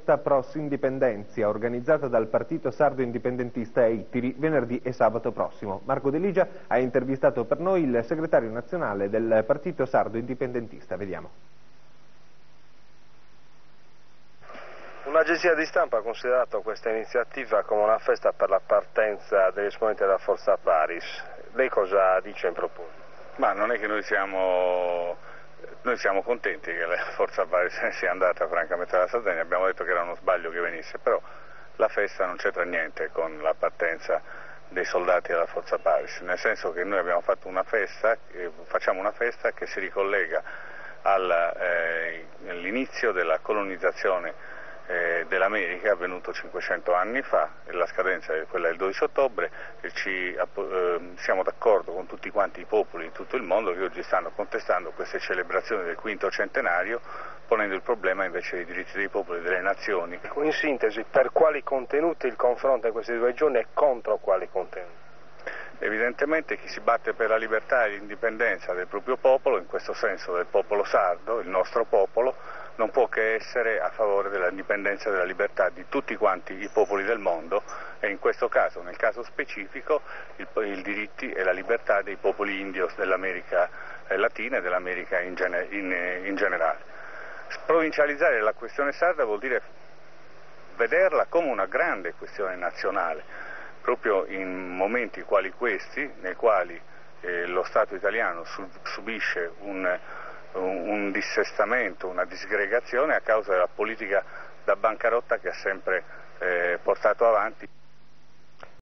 festa Pros Indipendenzia organizzata dal Partito Sardo Indipendentista a Ittiri venerdì e sabato prossimo. Marco De Ligia ha intervistato per noi il segretario nazionale del Partito Sardo Indipendentista. Vediamo. Un'agenzia di stampa ha considerato questa iniziativa come una festa per la partenza degli esponenti della Forza Paris. Lei cosa dice in proposito? Ma non è che noi siamo contenti che la Forza Paris sia andata francamente alla Sardegna, abbiamo detto che era uno sbaglio che venisse, però la festa non c'entra niente con la partenza dei soldati della Forza Paris, nel senso che noi abbiamo fatto una festa, facciamo una festa che si ricollega all'inizio della colonizzazione dell'America, avvenuto 500 anni fa, la scadenza è quella del 12 ottobre, e siamo d'accordo con tutti quanti i popoli di tutto il mondo che oggi stanno contestando queste celebrazioni del quinto centenario, ponendo il problema invece dei diritti dei popoli e delle nazioni. In sintesi, per quali contenuti il confronto in questi 2 giorni e contro quali contenuti? Evidentemente chi si batte per la libertà e l'indipendenza del proprio popolo, in questo senso del popolo sardo, il nostro popolo, non può che essere a favore dell'indipendenza e della libertà di tutti quanti i popoli del mondo e in questo caso, nel caso specifico, i diritti e la libertà dei popoli indios dell'America Latina e dell'America in generale. Sprovincializzare la questione sarda vuol dire vederla come una grande questione nazionale, proprio in momenti quali questi, nei quali lo Stato italiano subisce un dissestamento, una disgregazione a causa della politica da bancarotta che ha sempre portato avanti.